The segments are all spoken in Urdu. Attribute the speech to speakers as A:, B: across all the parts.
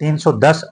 A: 310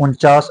A: 49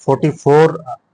A: 44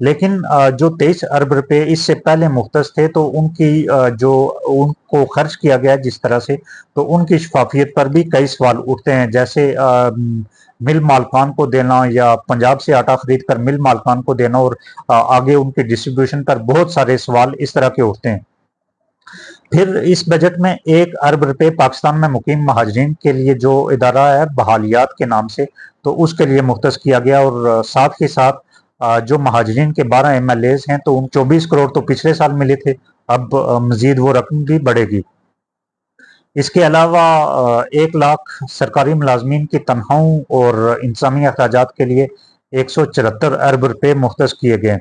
A: لیکن جو 23 ارب روپے اس سے پہلے مختص تھے تو ان کی جو ان کو خرچ کیا گیا جس طرح سے، تو ان کی شفافیت پر بھی کئی سوال اٹھتے ہیں، جیسے مل مالکان کو دینا یا پنجاب سے آٹا خرید کر مل مالکان کو دینا، اور آگے ان کے ڈسٹریبیوشن پر بہت سارے سوال اس طرح کے اٹھتے ہیں۔ پھر اس بجٹ میں 1 ارب روپے پاکستان میں مقیم مہاجرین کے لیے جو ادارہ ہے بحالیات کے نام سے، تو اس کے لیے مختص کیا گیا، اور ساتھ ہی ساتھ جو مہاجرین کے 12 MLAs ہیں تو ان 24 کروڑ تو پچھلے سال ملے تھے، اب مزید وہ رقم بھی بڑھے گی۔ اس کے علاوہ 1 لاکھ سرکاری ملازمین کی تنخواہوں اور انتظامی اخراجات کے لیے 174 ارب روپے مختص کیے گئے۔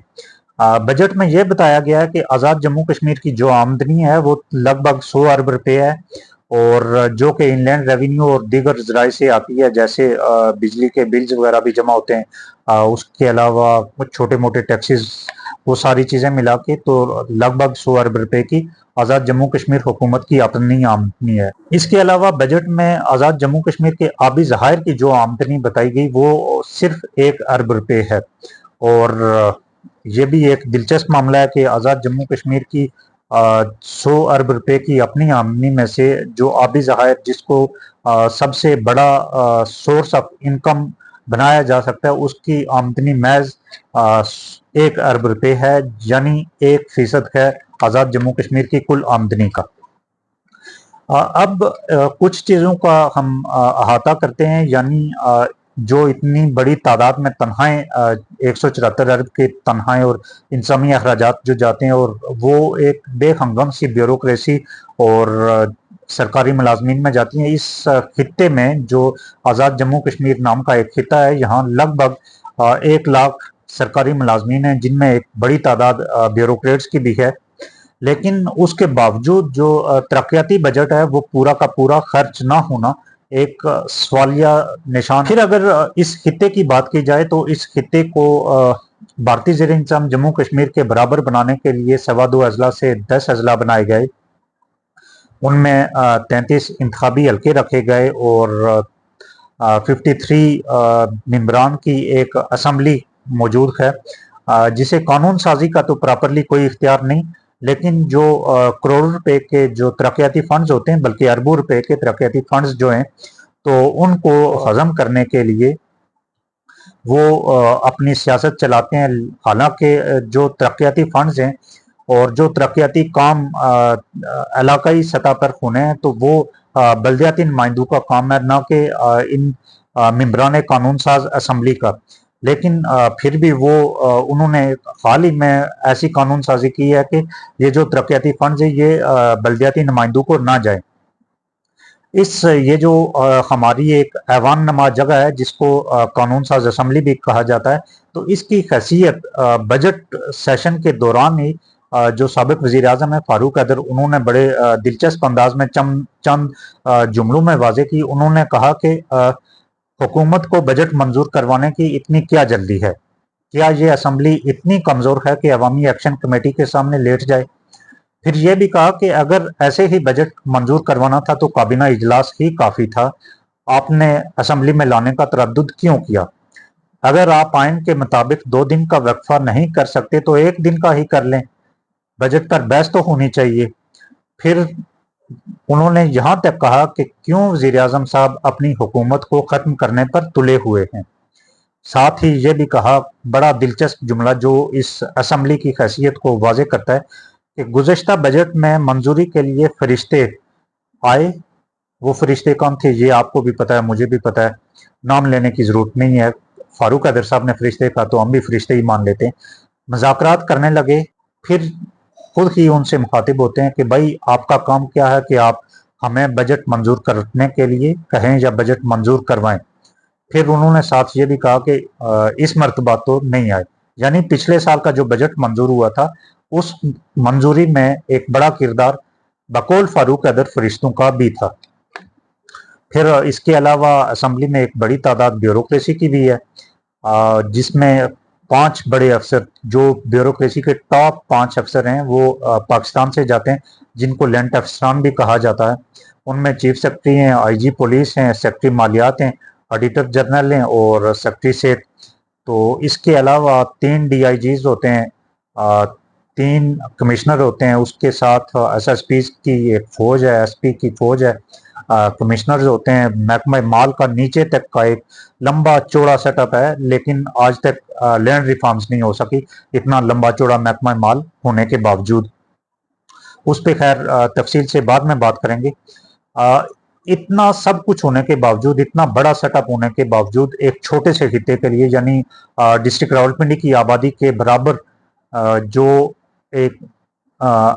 A: بجٹ میں یہ بتایا گیا ہے کہ آزاد جموں کشمیر کی جو آمدنی ہے وہ لگ بھگ 100 ارب روپے ہے، اور جو کہ ان لینڈ ریونیو اور دیگر ذرائع سے آتی ہے، جیسے بجلی کے بلز وغیرہ بھی جمع ہوتے ہیں، اس کے علاوہ کچھ چھوٹے موٹے ٹیکسز، وہ ساری چیزیں ملا کے تو لگ بھگ 100 ارب روپے کی آزاد جموں کشمیر حکومت کی اپنی آمدنی ہے۔ اس کے علاوہ بجٹ میں آزاد جموں کشمیر کے آبی ذخائر کی جو آمدنی بتائی گئی وہ صرف 1 ارب روپے ہے، اور یہ بھی ایک دلچسپ معاملہ ہے کہ آزاد جموں کشمیر کی 100 ارب روپے کی اپنی آمدنی میں سے جو آبی ذخائر جس کو سب سے بڑا سورس آف انکم بنایا جا سکتا ہے، اس کی آمدنی محض 1 ارب روپے ہے، یعنی 1% ہے آزاد جموں کشمیر کی کل آمدنی کا۔ اب کچھ چیزوں کا ہم احاطہ کرتے ہیں، یعنی جو اتنی بڑی تعداد میں تنخواہیں 174 ارب کی تنخواہیں اور انتظامی اخراجات جو جاتے ہیں، اور وہ ایک بے ہنگم سی بیوروکریسی اور سرکاری ملازمین میں جاتی ہیں۔ اس خطے میں جو آزاد جموں کشمیر نام کا ایک خطہ ہے، یہاں لگ بھگ 1 لاکھ سرکاری ملازمین ہیں، جن میں ایک بڑی تعداد بیوروکریٹس کی بھی ہے، لیکن اس کے باوجود جو ترقیاتی بجٹ ہے وہ پورا کا پورا خرچ نہ ہونا ایک سوالیہ نشان۔ پھر اگر اس خطے کی بات کی جائے تو اس خطے کو بھارتی زیر انتظام جموں کشمیر کے برابر بنانے کے لیے 2.25 اضلاع سے 10 اضلاع بنائے گئے، ان میں 33 انتخابی حلقے رکھے گئے، اور 53 ممبران کی ایک اسمبلی موجود ہے، جسے قانون سازی کا تو پراپرلی کوئی اختیار نہیں، لیکن جو کروڑوں روپے کے جو ترقیاتی فنڈز ہوتے ہیں، بلکہ اربوں روپے کے ترقیاتی فنڈز جو ہیں، تو ان کو ہضم کرنے کے لیے وہ اپنی سیاست چلاتے ہیں۔ حالانکہ جو ترقیاتی فنڈز ہیں اور جو ترقیاتی کام علاقائی سطح پر ہونے ہیں، تو وہ بلدیاتی نمائندوں کا کام ہے، نہ کہ ان ممبران قانون ساز اسمبلی کا۔ لیکن پھر بھی وہ انہوں نے حال ہی میں ایسی قانون سازی کی ہے کہ یہ جو ترقیاتی فنڈز ہیں یہ بلدیاتی نمائندوں کو نہ جائیں۔ یہ جو ہماری ایک ایوان نما جگہ ہے جس کو قانون ساز اسمبلی بھی کہا جاتا ہے، تو اس کی حیثیت بجٹ سیشن کے دوران ہی جو سابق وزیر اعظم ہے فاروق حیدر، انہوں نے بڑے دلچسپ انداز میں چند جملوں میں واضح کی۔ انہوں نے کہا کہ حکومت کو بجٹ منظور کروانے کی اتنی کیا جلدی ہے؟ کیا یہ اسمبلی اتنی کمزور ہے کہ عوامی ایکشن کمیٹی کے سامنے لیٹ جائے؟ پھر یہ بھی کہا کہ اگر ایسے ہی بجٹ منظور کروانا تھا تو کابینہ اجلاس ہی کافی تھا، آپ نے اسمبلی میں لانے کا تردد کیوں کیا؟ اگر آپ آئین کے مطابق 2 دن کا وقفہ نہیں کر سکتے تو 1 دن کا ہی کر لیں، بجٹ پر بحث تو ہونی چاہیے۔ پھر انہوں نے یہاں تک کہا کہ کیوں وزیر اعظم صاحب اپنی حکومت کو ختم کرنے پر تلے ہوئے ہیں۔ ساتھ ہی یہ بھی کہا، بڑا دلچسپ جملہ جو اس اسمبلی کی حیثیت کو واضح کرتا ہے، کہ گزشتہ بجٹ میں منظوری کے لیے فرشتے آئے۔ وہ فرشتے کون تھے یہ آپ کو بھی پتا ہے، مجھے بھی پتا ہے، نام لینے کی ضرورت نہیں ہے۔ فاروق حیدر صاحب نے فرشتے کہا تو ہم بھی فرشتے ہی مان لیتے ہیں۔ مذاکرات کرنے لگے، پھر خود ہی ان سے مخاطب ہوتے ہیں کہ بھائی آپ کا کام کیا ہے کہ آپ ہمیں بجٹ منظور کرنے کے لیے کہیں یا بجٹ منظور کروائیں۔ پھر انہوں نے ساتھ یہ بھی کہا کہ اس مرتبہ تو نہیں آئے، یعنی پچھلے سال کا جو بجٹ منظور ہوا تھا اس منظوری میں ایک بڑا کردار بقول فاروق حیدر فرشتوں کا بھی تھا۔ پھر اس کے علاوہ اسمبلی میں ایک بڑی تعداد بیوروکریسی کی بھی ہے، جس میں 5 بڑے افسر، جو بیوروکریسی کے ٹاپ 5 افسر ہیں، وہ پاکستان سے جاتے ہیں، جن کو لینٹ افسران بھی کہا جاتا ہے۔ ان میں چیف سیکرٹری ہیں، IG پولیس ہیں، سیکرٹری مالیات ہیں، آڈیٹر جنرل ہیں اور سیکرٹری صحت۔ تو اس کے علاوہ 3 DIGs ہوتے ہیں، 3 کمشنر ہوتے ہیں، اس کے ساتھ SSPs کی ایک فوج ہے، SP کی فوج ہے، کمشنرز ہوتے ہیں، محکمہ مال کا نیچے تک کا ایک لمبا چوڑا سیٹ اپ ہے، لیکن آج تک لینڈ ریفارمز نہیں ہو سکی اتنا لمبا چوڑا محکمہ مال ہونے کے باوجود۔ اس پہ خیر تفصیل سے بعد میں بات کریں گے۔ اتنا سب کچھ ہونے کے باوجود، اتنا بڑا سیٹ اپ ہونے کے باوجود، ایک چھوٹے سے خطے کے لیے یعنی ڈسٹرکٹ راولپنڈی کی آبادی کے برابر جو ایک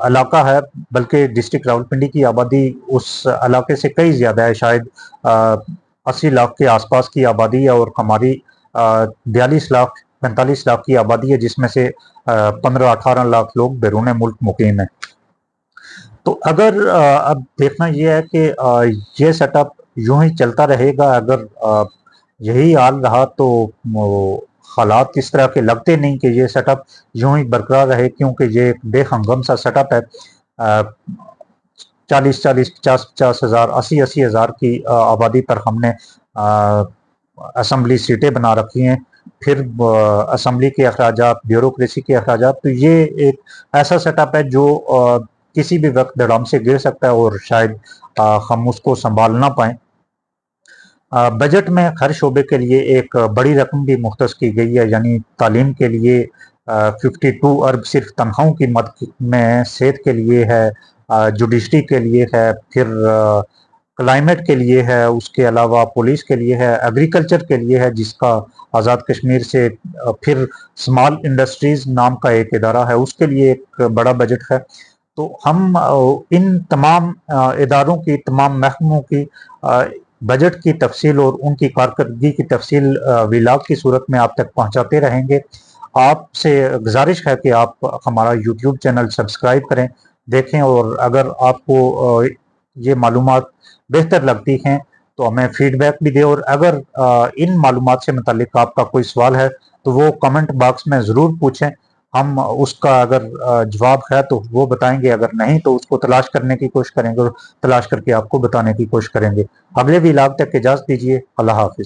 A: علاقہ ہے، بلکہ ڈسٹرکٹ راولپنڈی کی آبادی اس علاقے سے کئی زیادہ ہے، شاید 80 لاکھ کے آس پاس کی آبادی ہے، اور ہماری 42 لاکھ 45 لاکھ کی آبادی ہے، جس میں سے 15-18 لاکھ لوگ بیرون ملک مقیم ہیں۔ تو اگر اب دیکھنا یہ ہے کہ یہ سیٹ اپ یوں ہی چلتا رہے گا، اگر یہی حال رہا تو حالات اس طرح کے لگتے نہیں کہ یہ سیٹ اپ یوں ہی برقرار رہے، کیونکہ یہ ایک بے ہنگم سا سیٹ اپ ہے۔ 40-40 50-50 ہزار 80-80 ہزار کی آبادی پر ہم نے اسمبلی سیٹیں بنا رکھی ہیں، پھر اسمبلی کے اخراجات، بیوروکریسی کے اخراجات، تو یہ ایک ایسا سیٹ اپ ہے جو کسی بھی وقت دڑام سے گر سکتا ہے، اور شاید ہم اس کو سنبھال نہ پائیں۔ بجٹ میں ہر شعبے کے لیے ایک بڑی رقم بھی مختص کی گئی ہے، یعنی تعلیم کے لیے 52 ارب صرف تنخواہوں کی مد میں، صحت کے لیے ہے، جوڈیشری کے لیے ہے، پھر کلائمیٹ کے لیے ہے، اس کے علاوہ پولیس کے لیے ہے، ایگریکلچر کے لیے ہے، جس کا آزاد کشمیر سے، پھر اسمال انڈسٹریز نام کا ایک ادارہ ہے، اس کے لیے ایک بڑا بجٹ ہے۔ تو ہم ان تمام اداروں کی، تمام محکموں کی بجٹ کی تفصیل اور ان کی کارکردگی کی تفصیل ویلاگ کی صورت میں آپ تک پہنچاتے رہیں گے۔ آپ سے گزارش ہے کہ آپ ہمارا یوٹیوب چینل سبسکرائب کریں، دیکھیں، اور اگر آپ کو یہ معلومات بہتر لگتی ہیں تو ہمیں فیڈ بیک بھی دیں، اور اگر ان معلومات سے متعلق آپ کا کوئی سوال ہے تو وہ کمنٹ باکس میں ضرور پوچھیں، ہم اس کا اگر جواب ہے تو وہ بتائیں گے، اگر نہیں تو اس کو تلاش کرنے کی کوشش کریں گے، اور تلاش کر کے آپ کو بتانے کی کوشش کریں گے۔ اگلے ویلاگ تک اجازت دیجیے، اللہ حافظ۔